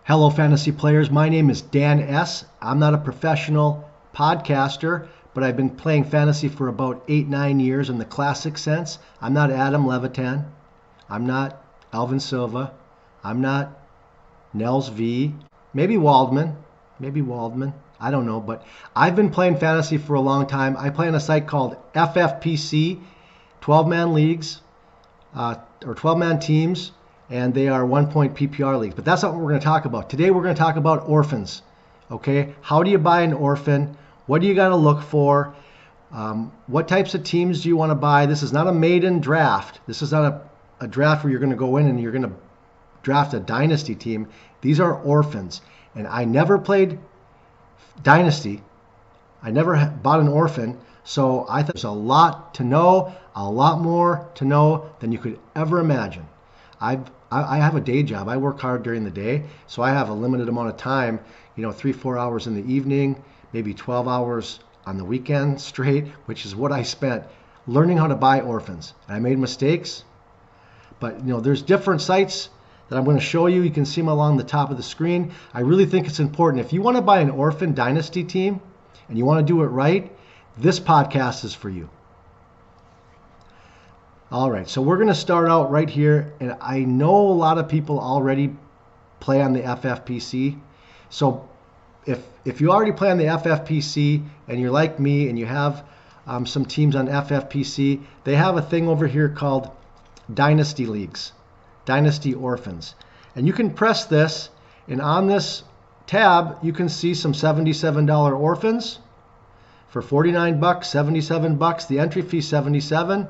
Hello, fantasy players. My name is Dan S. I'm not a professional podcaster, but I've been playing fantasy for about 8-9 years in the classic sense. I'm not Adam Levitan. I'm not Alvin Silva. I'm not Nels V. Maybe Waldman. I don't know, but I've been playing fantasy for a long time. I play on a site called FFPC, 12-man leagues, or 12-man teams, and they are 1-point PPR leagues. But that's not what we're going to talk about. Today we're going to talk about orphans. Okay, how do you buy an orphan? What do you got to look for? What types of teams do you want to buy? This is not a maiden draft. This is not a draft where you're going to go in and you're going to draft a dynasty team. These are orphans. And I never played dynasty. I never bought an orphan. So I thought there's a lot to know, a lot more to know than you could ever imagine. I have a day job. I work hard during the day, so I have a limited amount of time, 3-4 hours in the evening, maybe 12 hours on the weekend straight, which is what I spent learning how to buy orphans. And I made mistakes, but there's different sites that I'm going to show you. You can see them along the top of the screen. I really think it's important. If you want to buy an orphan dynasty team and you want to do it right, this podcast is for you. All right, so we're going to start out right here, and I know a lot of people already play on the FFPC. So if you already play on the FFPC and you're like me and you have some teams on FFPC, they have a thing over here called Dynasty Leagues, Dynasty Orphans. And you can press this, and on this tab, you can see some $77 orphans for $49, $77. The entry fee $77.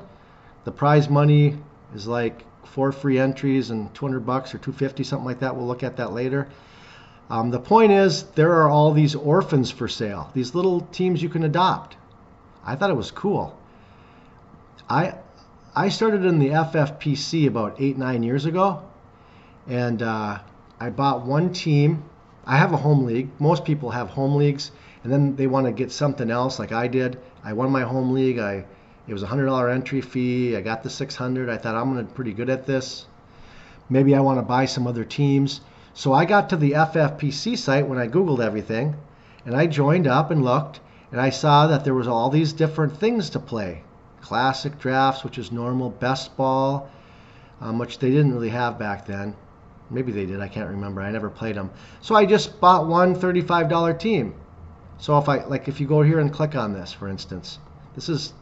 The prize money is like 4 free entries and $200 or $250, something like that. We'll look at that later. The point is, there are all these orphans for sale, these little teams you can adopt. I thought it was cool. I started in the FFPC about 8-9 years ago, and I bought one team. I have a home league. Most people have home leagues, and then they want to get something else like I did. I won my home league. It was a $100 entry fee. I got the $600. I thought I'm pretty good at this. Maybe I want to buy some other teams. So I got to the FFPC site when I Googled everything, and I joined up and looked, and I saw that there was all these different things to play. Classic drafts, which is normal, best ball, which they didn't really have back then. Maybe they did. I can't remember. I never played them. So I just bought one $35 team. So if you go here and click on this, for instance, this is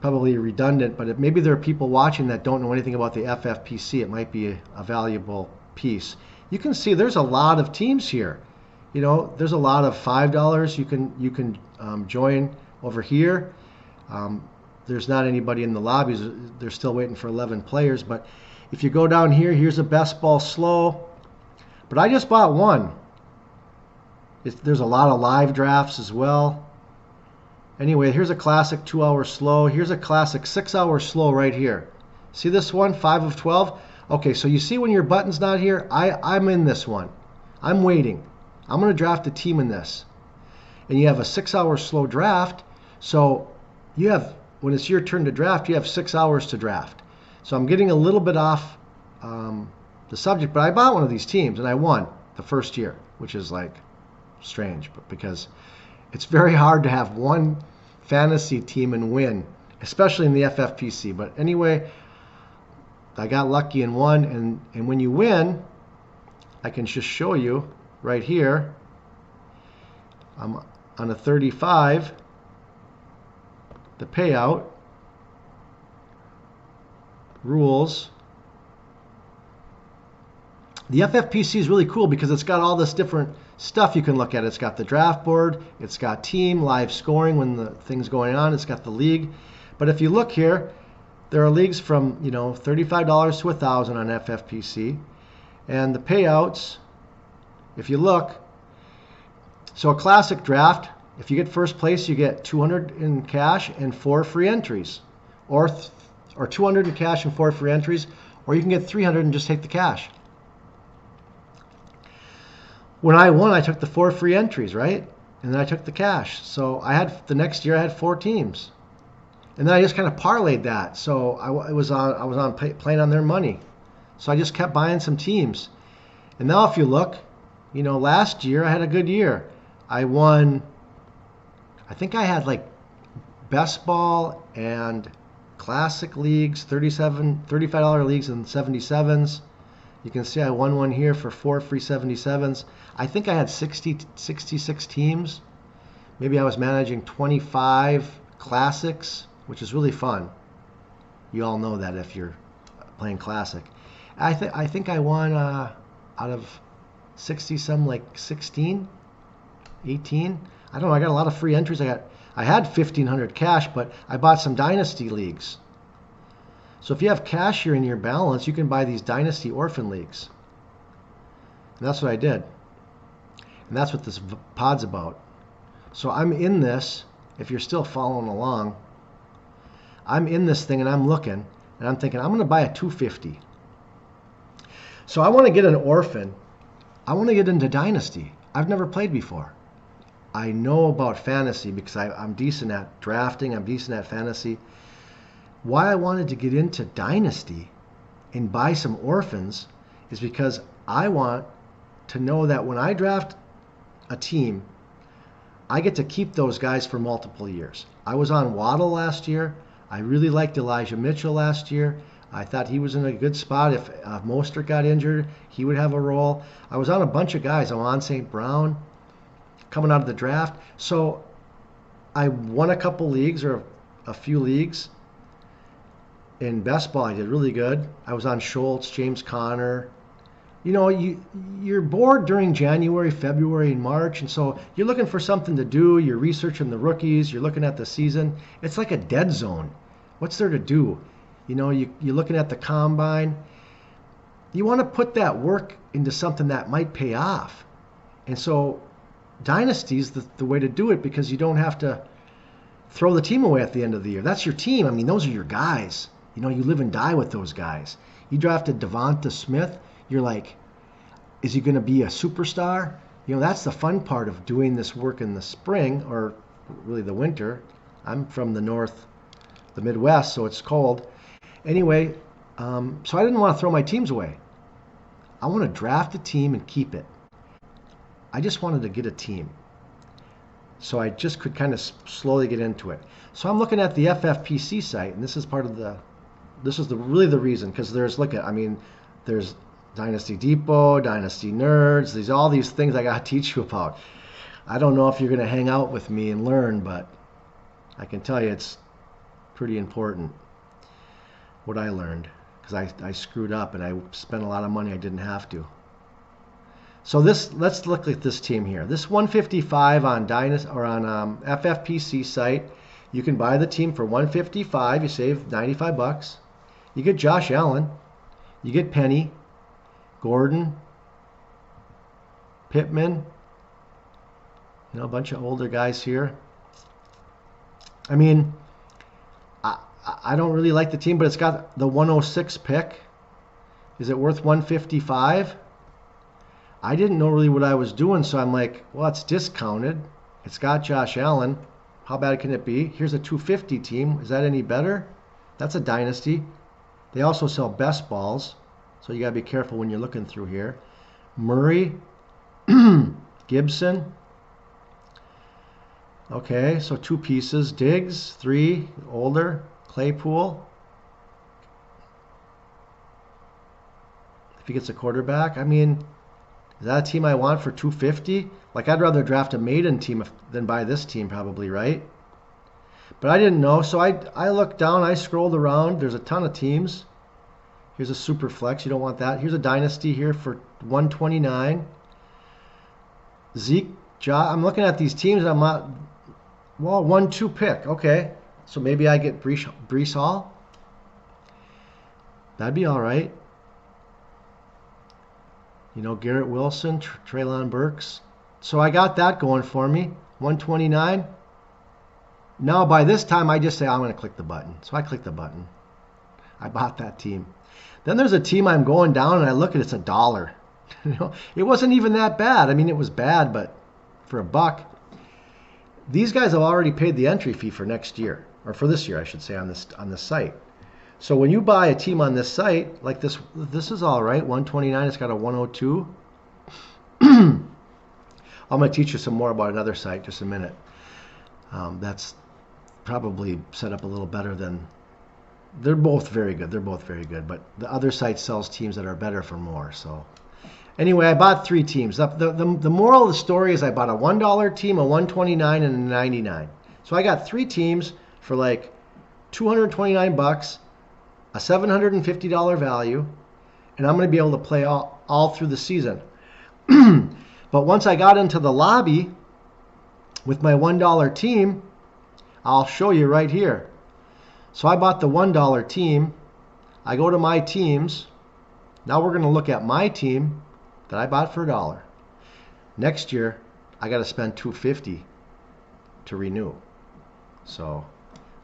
probably redundant, but maybe there are people watching that don't know anything about the FFPC. It might be a valuable piece. You can see there's a lot of teams here. There's a lot of $5 you can join over here. There's not anybody in the lobbies. They're still waiting for 11 players. But if you go down here, here's a best ball slow. But I just bought one. There's a lot of live drafts as well. Anyway, here's a classic 2-hour slow. Here's a classic 6-hour slow right here. See this one, 5 of 12? Okay, so you see when your button's not here, I'm in this one. I'm waiting. I'm going to draft a team in this. And you have a 6-hour slow draft. So when it's your turn to draft, you have 6 hours to draft. So I'm getting a little bit off the subject, but I bought one of these teams and I won the first year, which is like strange, but because it's very hard to have one fantasy team and win, especially in the FFPC. But anyway, I got lucky and won. And when you win, I can just show you right here. I'm on a 35. The payout rules. The FFPC is really cool because it's got all this different stuff you can look at. It's got the draft board, it's got team, live scoring when the thing's going on, it's got the league. But if you look here, there are leagues from $35 to $1,000 on FFPC. And the payouts, if you look, so a classic draft, if you get first place, you get $200 in cash and 4 free entries. Or $200 in cash and 4 free entries, or you can get $300 and just take the cash. When I won, I took the 4 free entries, right? And then I took the cash. So the next year I had 4 teams. And then I just kind of parlayed that. So I was playing on their money. So I just kept buying some teams. And now if you look, You know, last year I had a good year. I won, I think I had like best ball and classic leagues, $35 leagues and 77s. You can see I won one here for 4 free 77s. I think I had 66 teams. Maybe I was managing 25 classics, which is really fun. You all know that if you're playing classic. I think I won out of 60 some like 16, 18. I don't know. I got a lot of free entries. I had 1,500 cash, but I bought some Dynasty leagues. So if you have cash here in your balance, you can buy these Dynasty Orphan leagues. And that's what I did. And that's what this pod's about. So I'm in this, if you're still following along, I'm in this thing and I'm looking, and I'm thinking, I'm going to buy a 250. So I want to get an Orphan. I want to get into Dynasty. I've never played before. I know about fantasy because I'm decent at drafting. I'm decent at fantasy. Why I wanted to get into Dynasty and buy some Orphans is because I want to know that when I draft a team, I get to keep those guys for multiple years. I was on Waddle last year. I really liked Elijah Mitchell last year. I thought he was in a good spot. If Mostert got injured, he would have a role. I was on a bunch of guys. I'm on St. Brown coming out of the draft. So I won a couple leagues or a few leagues. In best ball, I did really good. I was on Schultz, James Conner. You know, you're bored during January, February, and March, and so you're looking for something to do. You're researching the rookies. You're looking at the season. It's like a dead zone. What's there to do? You know, you're looking at the combine. You want to put that work into something that might pay off. And so Dynasty's the way to do it because you don't have to throw the team away at the end of the year. That's your team. I mean, those are your guys. You know, you live and die with those guys. You drafted Devonta Smith. You're like, is he going to be a superstar? You know, that's the fun part of doing this work in the spring, or really the winter. I'm from the the Midwest, so it's cold. Anyway, so I didn't want to throw my teams away. I want to draft a team and keep it. I just wanted to get a team. So I just could kind of slowly get into it. So I'm looking at the FFPC site, and this is really the reason, because there's Dynasty Depot, Dynasty Nerds, all these things I got to teach you about. I don't know if you're going to hang out with me and learn, but I can tell you it's pretty important what I learned, because I screwed up and I spent a lot of money I didn't have to. So let's look at this team here. This 155 on FFPC site, you can buy the team for 155. You save 95 bucks. You get Josh Allen, you get Penny, Gordon, Pittman, a bunch of older guys here. I mean, I don't really like the team, but it's got the 106 pick. Is it worth 155? I didn't know really what I was doing, so I'm like, well, it's discounted. It's got Josh Allen. How bad can it be? Here's a 250 team. Is that any better? That's a Dynasty. They also sell best balls, so you got to be careful when you're looking through here. Murray, Gibson. Okay, so 2 pieces. Diggs, 3, older. Claypool. If he gets a quarterback, I mean, is that a team I want for 250? Like, I'd rather draft a maiden team than buy this team probably, right? But I didn't know, so I looked down, I scrolled around. There's a ton of teams. Here's a super flex. You don't want that. Here's a Dynasty here for 129. Zeke, I'm looking at these teams, and I'm not, well, 1-2 pick. Okay, so maybe I get Breece Hall. That'd be all right. You know, Garrett Wilson, Treylon Burks. So I got that going for me. 129. Now by this time I just say I'm going to click the button. So I click the button. I bought that team. Then there's a team I'm going down and I look at it's $1. You know, it wasn't even that bad. I mean, it was bad, but for $1. These guys have already paid the entry fee for next year, or for this year, I should say, on this site. So when you buy a team on this site, like this is all right. 129, it's got a 102. I'm going to teach you some more about another site just a minute. That's probably set up a little better than, they're both very good. They're both very good, but the other site sells teams that are better for more. So anyway, I bought 3 teams. The moral of the story is I bought a $1 team, a $129, and a $99. So I got 3 teams for like $229, a $750 value, and I'm going to be able to play all through the season. But once I got into the lobby with my $1 team, I'll show you right here. So I bought the $1 team. I go to my teams. Now we're going to look at my team that I bought for $1. Next year, I got to spend $250 to renew. So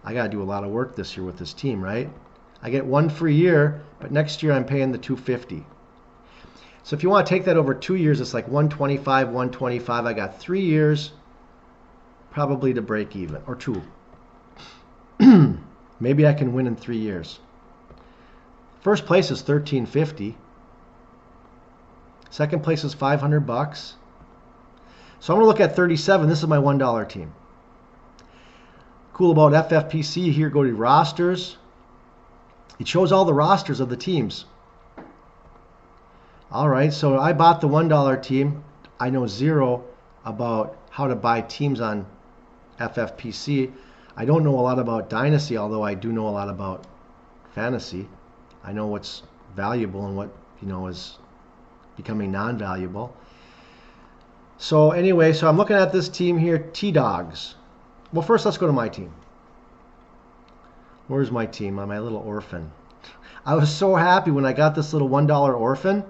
I got to do a lot of work this year with this team, right? I get 1 free year, but next year I'm paying the $250. So if you want to take that over 2 years, it's like $125, $125. I got 3 years probably to break even, or 2. Maybe I can win in 3 years. First place is $1350. Second place is $500. So I'm going to look at 37. This is my $1 team. Cool about FFPC, here go to rosters. It shows all the rosters of the teams. All right, so I bought the $1 team. I know 0 about how to buy teams on FFPC. I don't know a lot about Dynasty, although I do know a lot about fantasy. I know what's valuable and what, is becoming non-valuable. So anyway, so I'm looking at this team here, T-Dogs. Well, first let's go to my team. Where's my team? My little orphan. I was so happy when I got this little $1 orphan,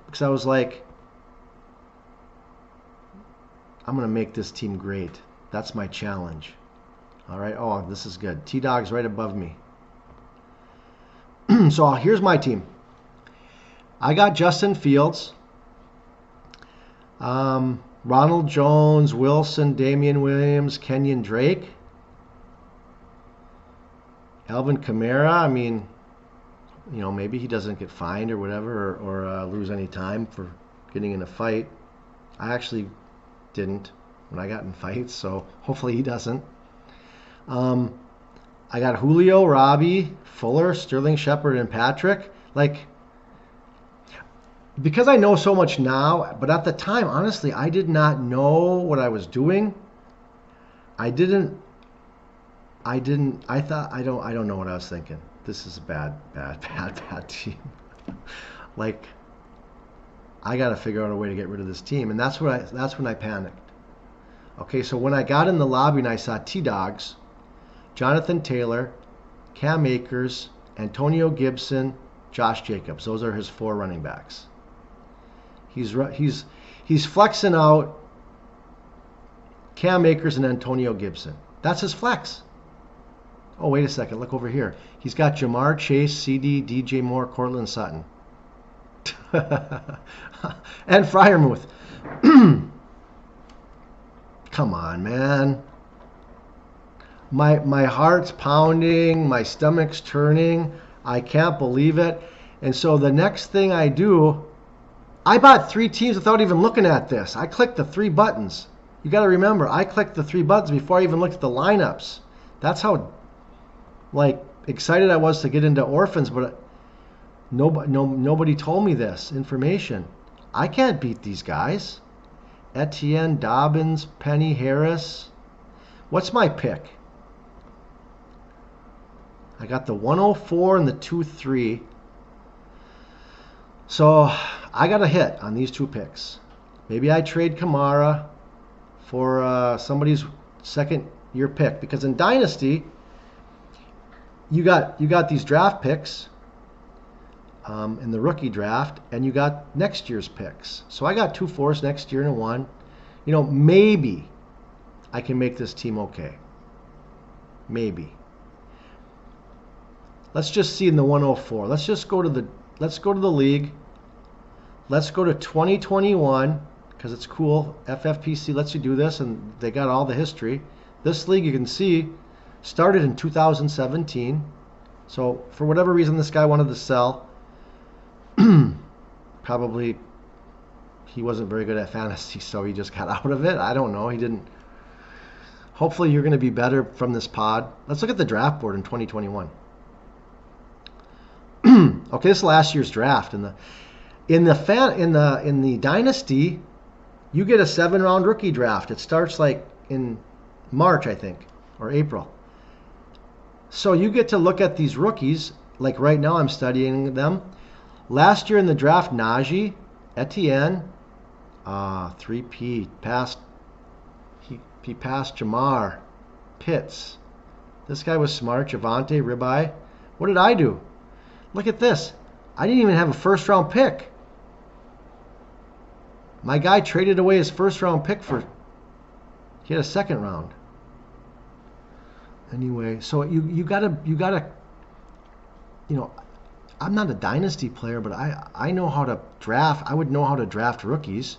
because I was like, I'm going to make this team great. That's my challenge. All right. Oh, this is good. T-Dog's right above me. So here's my team. I got Justin Fields, Ronald Jones, Wilson, Damian Williams, Kenyon Drake, Alvin Kamara. I mean, maybe he doesn't get fined or whatever, or lose any time for getting in a fight. I actually didn't when I got in fights, so hopefully he doesn't. I got Julio, Robbie, Fuller, Sterling Shepard, and Patrick. Because I know so much now, but at the time, honestly, I did not know what I was doing. I don't know what I was thinking. This is a bad team. I got to figure out a way to get rid of this team, and that's when I panicked. Okay, so when I got in the lobby and I saw T-Dogs, Jonathan Taylor, Cam Akers, Antonio Gibson, Josh Jacobs. Those are his 4 running backs. He's flexing out Cam Akers and Antonio Gibson. That's his flex. Oh, wait a second. Look over here. He's got Jamar Chase, CD, DJ Moore, Cortland Sutton. And Freiermuth. Come on, man. My heart's pounding, my stomach's turning. I can't believe it. And so the next thing I do, I bought 3 teams without even looking at this. I clicked the 3 buttons. You got to remember, I clicked the 3 buttons before I even looked at the lineups. That's how excited I was to get into orphans, but nobody told me this information. I can't beat these guys. Etienne, Dobbins, Penny, Harris. What's my pick? I got the 104 and the 2-3. So I got a hit on these 2 picks. Maybe I trade Kamara for somebody's second-year pick, because in Dynasty, you got these draft picks in the rookie draft, and you got next year's picks. So I got 2 fours next year and a 1. Maybe I can make this team okay. Maybe. Let's just see in the 104. Let's go to the league. Let's go to 2021, because it's cool. FFPC lets you do this, and they got all the history. This league, you can see, started in 2017. So for whatever reason this guy wanted to sell, probably he wasn't very good at fantasy, so he just got out of it. I don't know. He didn't. Hopefully you're going to be better from this pod. Let's look at the draft board in 2021. Okay, this is last year's draft. In the Dynasty, you get a 7-round rookie draft. It starts like in March, I think, or April. So you get to look at these rookies. Like right now, I'm studying them. Last year in the draft, Najee, Etienne, 3P passed. He passed Jamar, Pitts. This guy was smart. Javonte, Ribeye. What did I do? Look at this. I didn't even have a first-round pick. My guy traded away his first-round pick he had a second round. Anyway, so you gotta, I'm not a dynasty player, but I know how to draft. I would know how to draft rookies.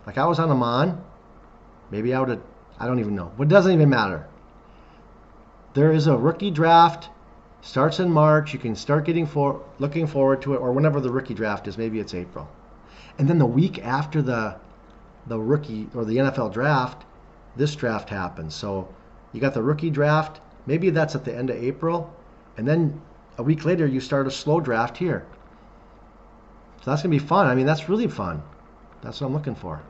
Like I was on Amon. Maybe I would have, I don't even know. But it doesn't even matter. There is a rookie draft. Starts in March. You can start looking forward to it, or whenever the rookie draft is. Maybe it's April. And then the week after the rookie or the NFL draft, this draft happens. So you got the rookie draft. Maybe that's at the end of April. And then a week later, you start a slow draft here. So that's going to be fun. I mean, that's really fun. That's what I'm looking for.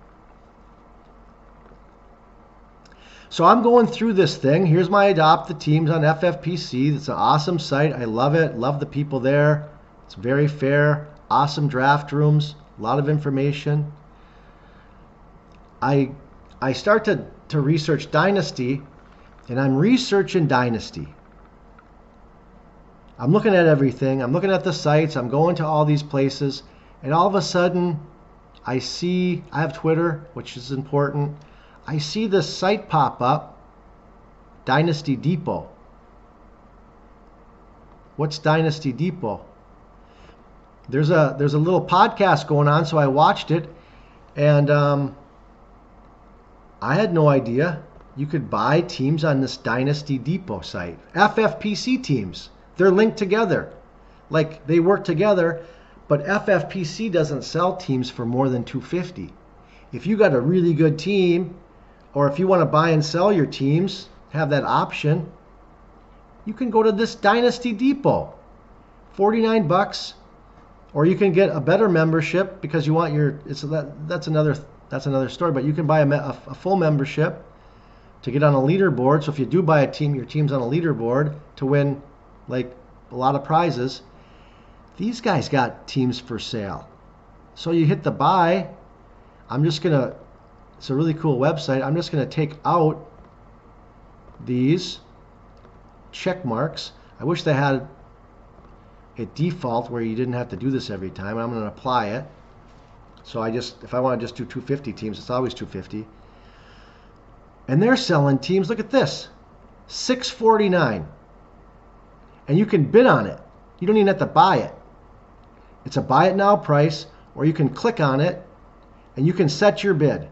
So I'm going through this thing. Here's my Adopt the Teams on FFPC. It's an awesome site. I love it. Love the people there. It's very fair. Awesome draft rooms. A lot of information. I start to research Dynasty, and I'm researching Dynasty. I'm looking at everything. I'm looking at the sites. I'm going to all these places. And all of a sudden, I have Twitter, which is important. I see this site pop up, Dynasty Depot. What's Dynasty Depot? There's a little podcast going on, so I watched it, and I had no idea you could buy teams on this Dynasty Depot site. FFPC teams, they're linked together, like they work together, but FFPC doesn't sell teams for more than $250. If you got a really good team, or if you want to buy and sell your teams, have that option, you can go to this Dynasty Depot. $49, or you can get a better membership because you want that's another story, but you can buy a full membership to get on a leaderboard. So if you do buy a team, your team's on a leaderboard to win like a lot of prizes. These guys got teams for sale. So you hit the buy. It's a really cool website. I'm just going to take out these check marks. I wish they had a default where you didn't have to do this every time. I'm going to apply it. So if I want to just do 250 teams, it's always 250. And they're selling teams. Look at this, $649, and you can bid on it. You don't even have to buy it. It's a buy it now price, or you can click on it and you can set your bid.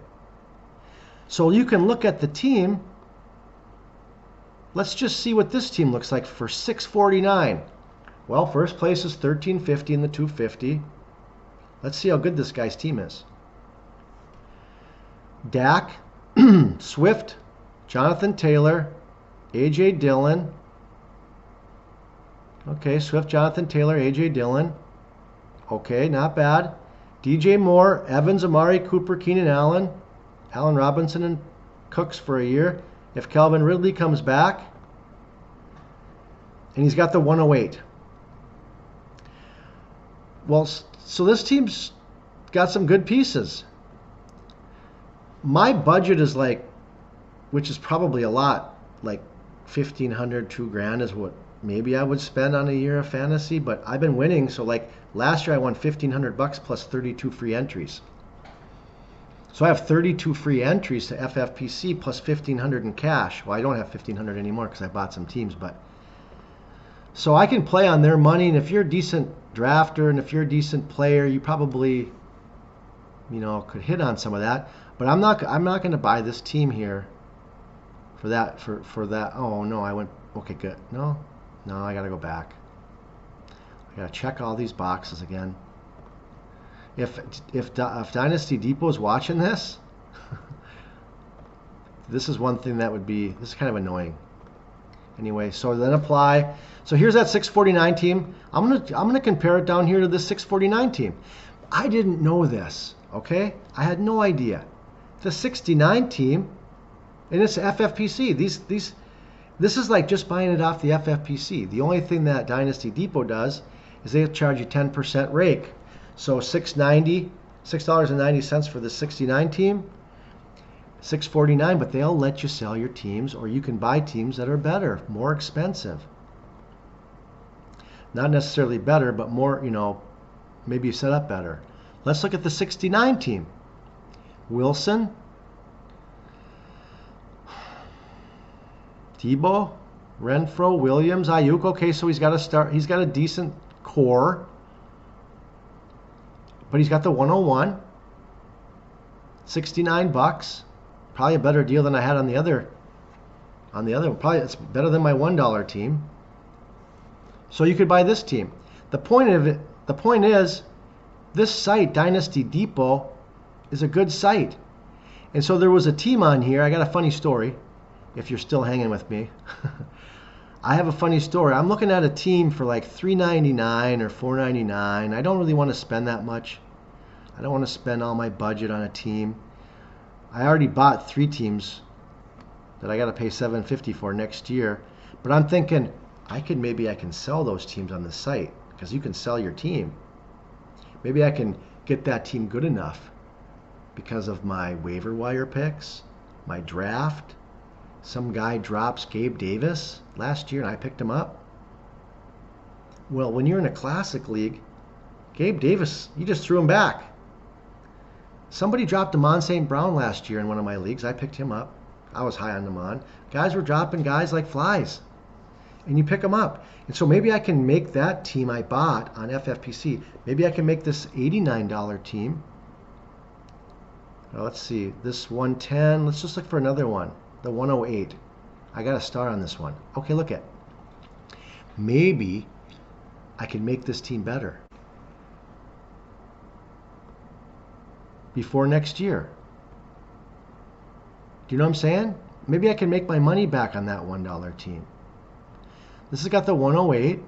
So you can look at the team. Let's just see what this team looks like for $649. Well, first place is $1350 in the 250. Let's see how good this guy's team is. Dak, Swift, Jonathan Taylor, A.J. Dillon. Okay, Swift, Jonathan Taylor, A.J. Dillon. Okay, not bad. DJ Moore, Evans, Amari Cooper, Keenan Allen, Allen Robinson, and Cooks for a year. If Calvin Ridley comes back, and he's got the 108. Well, so this team's got some good pieces. My budget is which is probably a lot, like $1,500, $2,000 is what maybe I would spend on a year of fantasy, but I've been winning. So like last year I won $1,500 plus 32 free entries. So I have 32 free entries to FFPC plus $1,500 in cash. Well, I don't have $1,500 anymore because I bought some teams, but so I can play on their money. And if you're a decent drafter and if you're a decent player, you probably, could hit on some of that. But I'm not going to buy this team here for that. For that. Oh no, I went. Okay, good. No, I got to go back. I got to check all these boxes again. if Dynasty Depot is watching this, this is one thing that would be, this is kind of annoying. Anyway, so then apply. So here's that 649 team. I'm gonna compare it down here to this 649 team. I didn't know this, okay? I had no idea. The 69 team, and it's FFPC. This is like just buying it off the FFPC. The only thing that Dynasty Depot does is they charge you 10% rake. So $6.90 for the 69 team, $6.49, but they'll let you sell your teams, or you can buy teams that are better, more expensive. Not necessarily better, but more, you know, maybe set up better. Let's look at the 69 team. Wilson, Tebow, Renfro, Williams, Ayuk. Okay, so he's got a start. He's got a decent core, but he's got the 101, $69. Probably a better deal than I had on the other. Probably it's better than my $1 team. So you could buy this team. The point is, this site, Dynasty Depot, is a good site. And so there was a team on here. I got a funny story, if you're still hanging with me. I have a funny story. I'm looking at a team for like $3.99 or $4.99. I don't really want to spend that much. I don't want to spend all my budget on a team. I already bought 3 teams that I got to pay $7.50 for next year. But I'm thinking I can sell those teams on the site, because you can sell your team. Maybe I can get that team good enough because of my waiver wire picks, my draft. Some guy drops Gabe Davis last year and I picked him up. Well, when you're in a classic league, Gabe Davis, you just threw him back. Somebody dropped Amon St. Brown last year in one of my leagues. I picked him up. I was high on Amon. Guys were dropping guys like flies, and you pick them up. And so maybe I can make that team I bought on FFPC. Maybe I can make this $89 team. Now let's see, this 110. Let's just look for another one. The 108. I got a star on this one. Okay, look at. Maybe I can make this team better before next year. Do you know what I'm saying? Maybe I can make my money back on that $1 team. This has got the 108.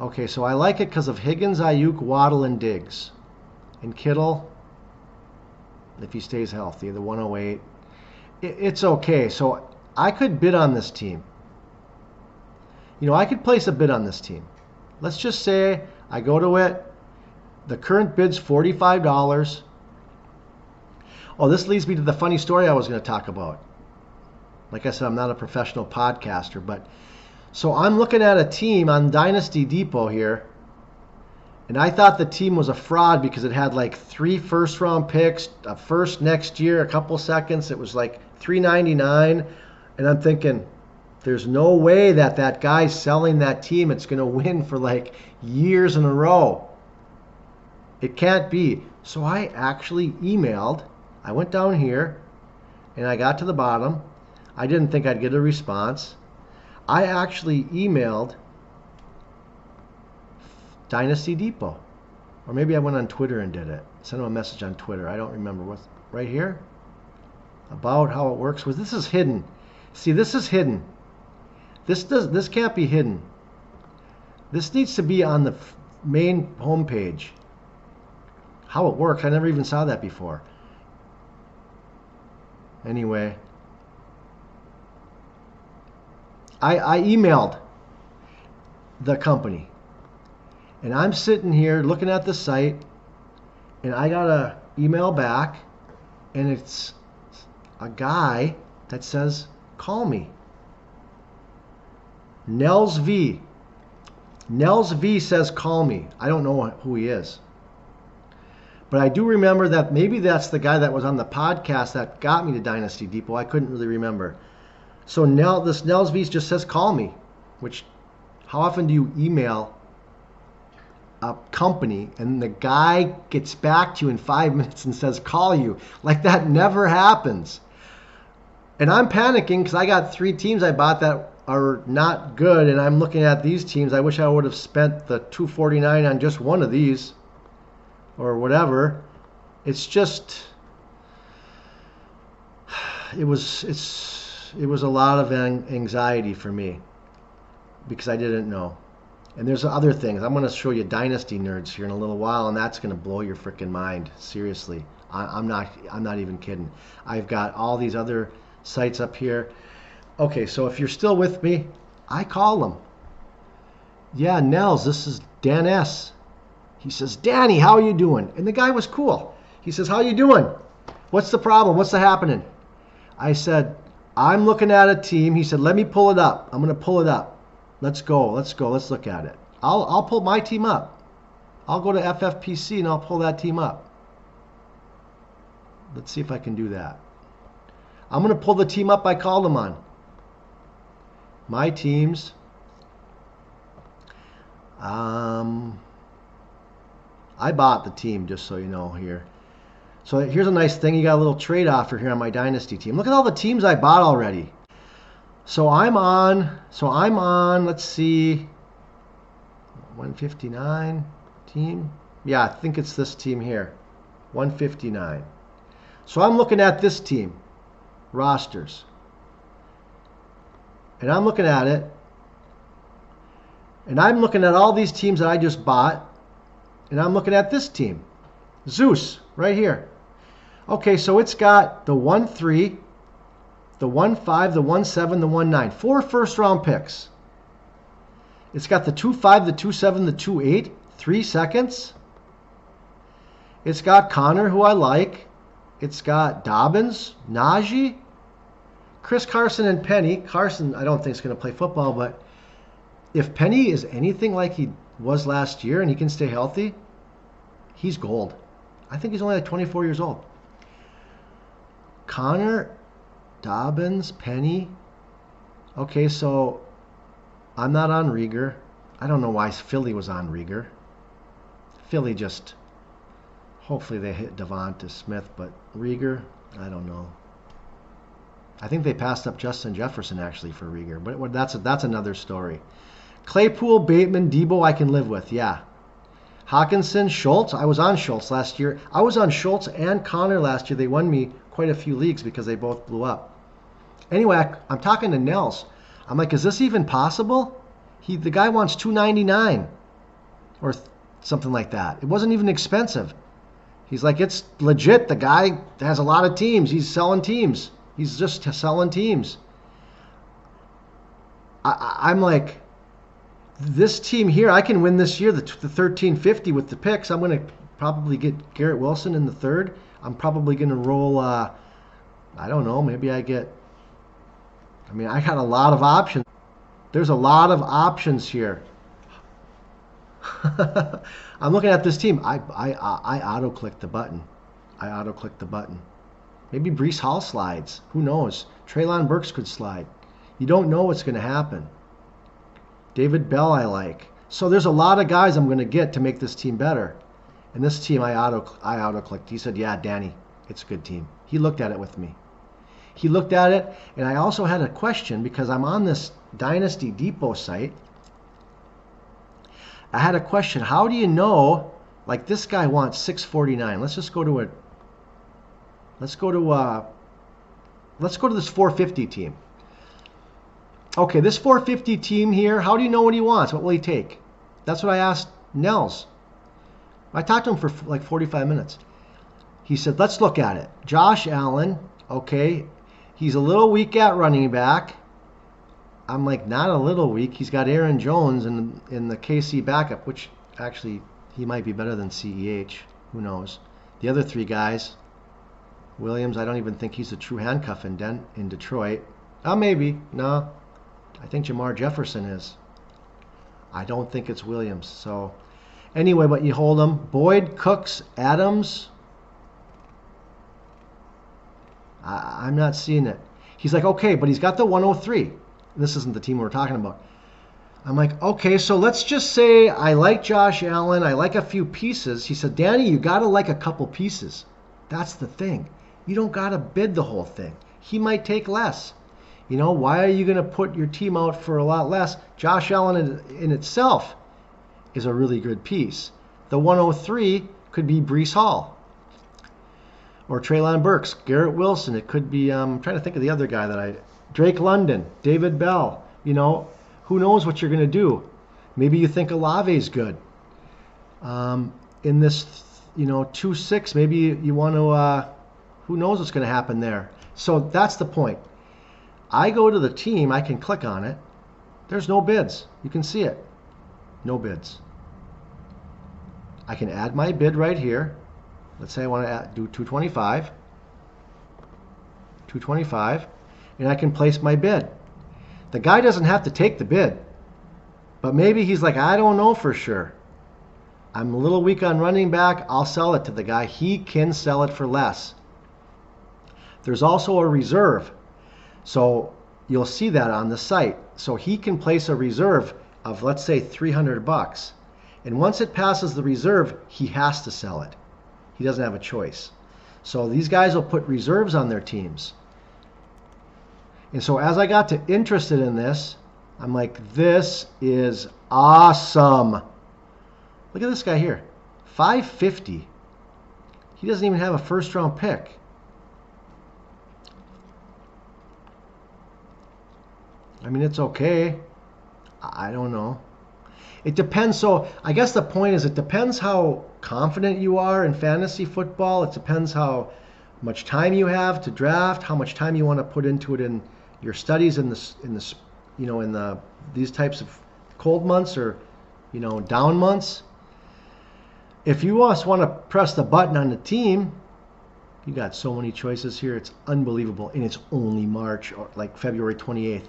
Okay, so I like it because of Higgins, Ayuk, Waddle, and Diggs. And Kittle, if he stays healthy, the 108. It's okay. So I could bid on this team. You know, I could place a bid on this team. Let's just say I go to it. The current bid's $45. Oh, this leads me to the funny story I was going to talk about. Like I said, I'm not a professional podcaster, but so I'm looking at a team on Dynasty Depot here, and I thought the team was a fraud because it had like 3 first-round picks, a first next year, a couple seconds. It was like $3.99, and I'm thinking, there's no way that guy's selling that team. It's going to win for like years in a row. It can't be. So I actually emailed. I went down here, and I got to the bottom. I didn't think I'd get a response. I actually emailed Dynasty Depot. Or maybe I went on Twitter and did it. Sent them a message on Twitter. I don't remember. What's right here? About how it works. This is hidden. See, this is hidden. This can't be hidden. This needs to be on the main homepage. How it works, I never even saw that before. Anyway, I emailed the company, and I'm sitting here looking at the site, and I got a email back, and it's a guy that says, call me. Nels V. Nels V says, call me. I don't know who he is. But I do remember that maybe that's the guy that was on the podcast that got me to Dynasty Depot. I couldn't really remember. So now this Nels V just says, call me. Which, how often do you email a company and the guy gets back to you in 5 minutes and says, call you? Like, that never happens. And I'm panicking because I got 3 teams I bought that are not good, and I'm looking at these teams. I wish I would have spent the $249 on just one of these or whatever. It's just, it was a lot of anxiety for me because I didn't know. And there's other things. I'm going to show you Dynasty nerds here in a little while, and that's going to blow your freaking mind. Seriously, I'm not even kidding. I've got all these other sites up here. Okay, so if you're still with me, I call them. Yeah, Nels, this is Dan S. He says, Danny, how are you doing? And the guy was cool. He says, how you doing? What's the problem? What's happening? I said, I'm looking at a team. He said, let me pull it up. I'm going to pull it up. Let's go. Let's look at it. I'll pull my team up. I'll go to FFPC and I'll pull that team up. Let's see if I can do that. I'm going to pull the team up I called them on. My teams. I bought the team, just so you know here. So here's a nice thing. You got a little trade offer here on my Dynasty team. Look at all the teams I bought already. So I'm on, let's see, 159 team. Yeah, I think it's this team here, 159. So I'm looking at this team, rosters. And I'm looking at it. And I'm looking at all these teams that I just bought. And I'm looking at this team, Zeus, right here. Okay, so it's got the 1-3, the 1-5, the 1-7, the 1-9. 4 first-round picks. It's got the 2-5, the 2-7, the 2-8. 3 seconds. It's got Connor, who I like. It's got Dobbins, Najee, Chris Carson, and Penny. Carson, I don't think is going to play football, but if Penny is anything like he was last year and he can stay healthy, he's gold. I think he's only like 24 years old. Connor, Dobbins, Penny. Okay, so I'm not on Rieger. I don't know why Philly was on Rieger. Philly just, hopefully they hit Devonta Smith, but Rieger, I don't know. I think they passed up Justin Jefferson actually for Rieger, but that's another story. Claypool, Bateman, Debo I can live with, yeah. Hawkinson, Schultz. I was on Schultz last year. I was on Schultz and Connor last year. They won me quite a few leagues because they both blew up. Anyway, I'm talking to Nels. I'm like, is this even possible? The guy wants $299 or something like that. It wasn't even expensive. He's like, it's legit. The guy has a lot of teams. He's selling teams. He's just selling teams. I'm like, this team here, I can win this year, the 1350 with the picks. I'm going to probably get Garrett Wilson in the third. I'm probably going to roll, I don't know, maybe I got a lot of options. There's a lot of options here. I'm looking at this team. I auto-clicked the button. Maybe Breece Hall slides. Who knows? Treylon Burks could slide. You don't know what's going to happen. David Bell I like. So there's a lot of guys I'm going to get to make this team better. And this team I auto-clicked. He said, yeah, Danny, it's a good team. He looked at it with me. He looked at it, and I also had a question because I'm on this Dynasty Depot site. I had a question. How do you know, like this guy wants $649. Let's go to this 450 team. Okay, this 450 team here, how do you know what he wants? What will he take? That's what I asked Nels. I talked to him for like 45 minutes. He said, let's look at it. Josh Allen, okay, he's a little weak at running back. I'm like, not a little weak. He's got Aaron Jones in the KC backup, which actually he might be better than CEH. Who knows? The other three guys, Williams, I don't even think he's a true handcuff in Detroit. Oh, maybe. No. I think Jamar Jefferson is. I don't think it's Williams. So, anyway, but you hold them. Boyd, Cooks, Adams. I'm not seeing it. He's like, okay, but he's got the 103. This isn't the team we're talking about. I'm like, okay, so let's just say I like Josh Allen. I like a few pieces. He said, Danny, you got to like a couple pieces. That's the thing. You don't got to bid the whole thing. He might take less. You know, why are you going to put your team out for a lot less? Josh Allen in itself is a really good piece. The 103 could be Breece Hall or Treylon Burks, Garrett Wilson. It could be, I'm trying to think of the other guy Drake London, David Bell. You know, who knows what you're going to do? Maybe you think Olave's good. In this, 2-6, maybe you want to, who knows what's going to happen there. So that's the point. I go to the team, I can click on it. There's no bids. You can see it. No bids. I can add my bid right here. Let's say I want to do 225. 225. And I can place my bid. The guy doesn't have to take the bid. But maybe he's like, I don't know for sure. I'm a little weak on running back. I'll sell it to the guy. He can sell it for less. There's also a reserve. So you'll see that on the site. So he can place a reserve of, let's say, $300. And once it passes the reserve, he has to sell it. He doesn't have a choice. So these guys will put reserves on their teams. And so as I got interested in this, I'm like, this is awesome. Look at this guy here. $550. He doesn't even have a first-round pick. I mean, it's okay. I don't know. It depends. So I guess the point is, it depends how confident you are in fantasy football. It depends how much time you have to draft, how much time you want to put into it in your studies in these types of cold months or down months. If you just want to press the button on the team, you got so many choices here. It's unbelievable, and it's only March, or like February 28th.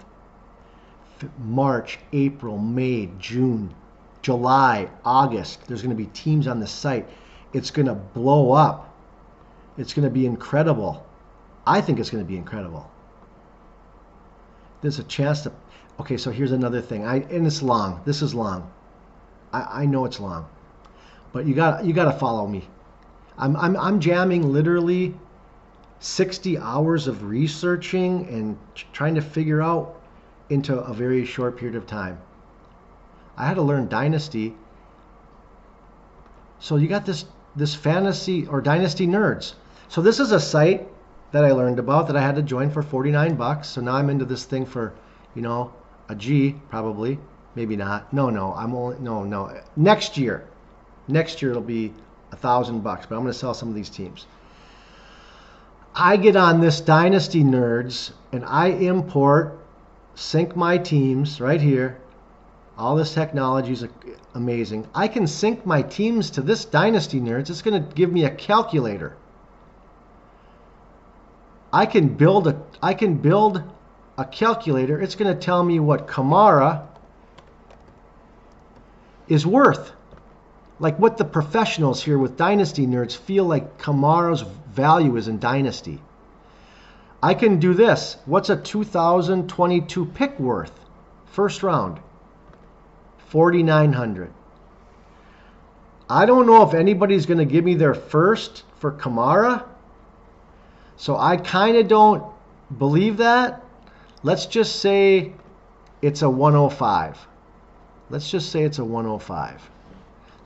March, April, May, June, July, August. There's going to be teams on the site. It's going to blow up. It's going to be incredible. I think it's going to be incredible. There's a chance to. Okay, so here's another thing. And it's long. This is long. I know it's long, but you got to follow me. I'm jamming literally 60 hours of researching and trying to figure out into a very short period of time. I had to learn Dynasty. So you got this fantasy or Dynasty nerds. So this is a site that I learned about that I had to join for $49. So now I'm into this thing for, a G probably, maybe not. No. Next year it'll be $1,000, but I'm going to sell some of these teams. I get on this Dynasty nerds and I import, sync my teams right here. All this technology is amazing. I can sync my teams to this Dynasty nerds. It's going to give me a calculator. I can build a calculator. It's going to tell me what Kamara is worth. Like what the professionals here with Dynasty nerds feel like Kamara's value is in Dynasty. I can do this. What's a 2022 pick worth? First round. 4,900. I don't know if anybody's going to give me their first for Kamara. So I kind of don't believe that. Let's just say it's a 105. Let's just say it's a 105.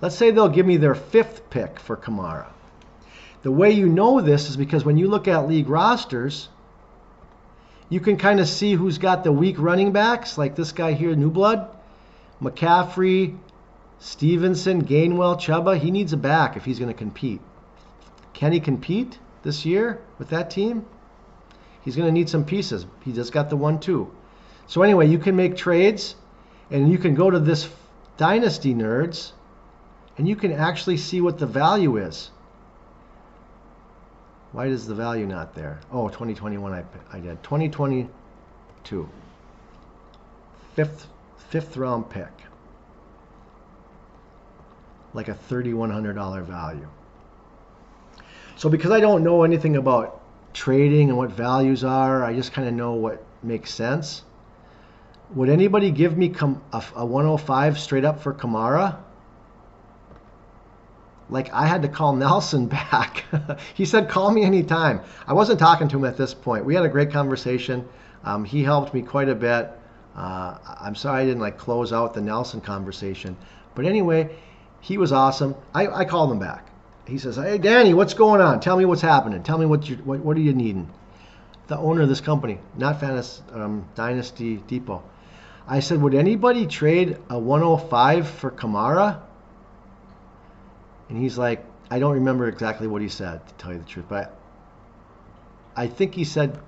Let's say they'll give me their fifth pick for Kamara. The way you know this is because when you look at league rosters, you can kind of see who's got the weak running backs, like this guy here, New Blood, McCaffrey, Stevenson, Gainwell, Chuba. He needs a back if he's going to compete. Can he compete this year with that team? He's going to need some pieces. He just got the 1-2. So anyway, you can make trades, and you can go to this Dynasty Nerds, and you can actually see what the value is. Why is the value not there? Oh, 2021 I did. 2022. Fifth round pick. Like a $3,100 value. So because I don't know anything about trading and what values are, I just kind of know what makes sense. Would anybody give me a 105 straight up for Kamara? Like, I had to call Nelson back. He said, call me anytime. I wasn't talking to him at this point. We had a great conversation. He helped me quite a bit. I'm sorry I didn't like close out the Nelson conversation, but anyway, he was awesome. I called him back. He says, "Hey Danny, what's going on? Tell me what's happening. Tell me what are you needing?" The owner of this company, not Dynasty Depot. I said, "Would anybody trade a 105 for Kamara?" And he's like, I don't remember exactly what he said, to tell you the truth, but I think he said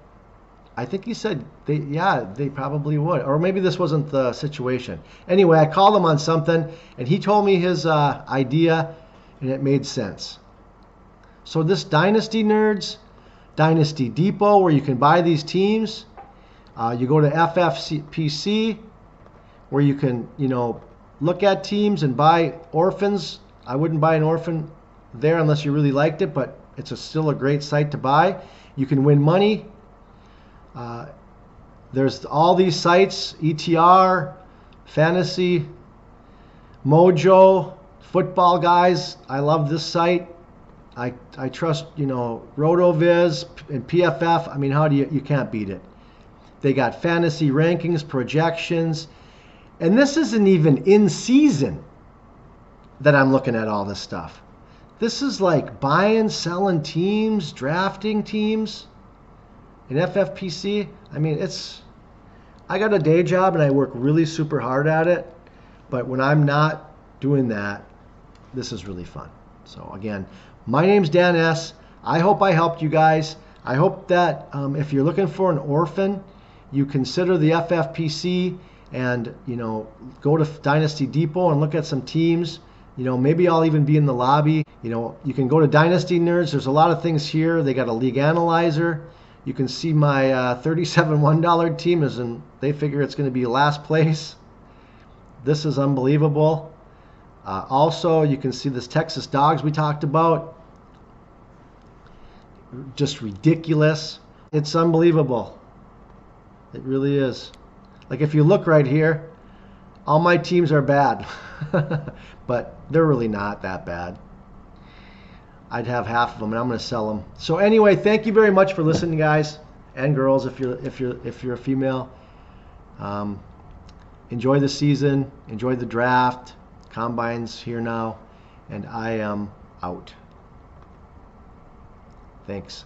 they probably would. Or maybe this wasn't the situation. Anyway, I called him on something, and he told me his idea, and it made sense. So this Dynasty Nerds, Dynasty Depot, where you can buy these teams, you go to FFPC, where you can, look at teams and buy orphans. I wouldn't buy an orphan there unless you really liked it, but it's still a great site to buy. You can win money. There's all these sites, ETR, Fantasy, Mojo, Football Guys. I love this site. I trust, RotoViz and PFF. I mean, you can't beat it. They got fantasy rankings, projections, and this isn't even in season that I'm looking at all this stuff. This is like buying, selling teams, drafting teams. In FFPC, I mean, I got a day job and I work really super hard at it, but when I'm not doing that, this is really fun. So again, my name's Dan S. I hope I helped you guys. I hope that if you're looking for an orphan, you consider the FFPC and, go to Dynasty Depot and look at some teams. Maybe I'll even be in the lobby. You can go to Dynasty Nerds. There's a lot of things here. They got a league analyzer. You can see my 37 $1 team they figure it's going to be last place. This is unbelievable. Also, you can see this Texas Dogs we talked about. Just ridiculous. It's unbelievable. It really is. Like if you look right here, all my teams are bad, but they're really not that bad. I'd have half of them, and I'm going to sell them. So anyway, thank you very much for listening, guys and girls. If you're a female, enjoy the season, enjoy the draft. Combine's here now, and I am out. Thanks.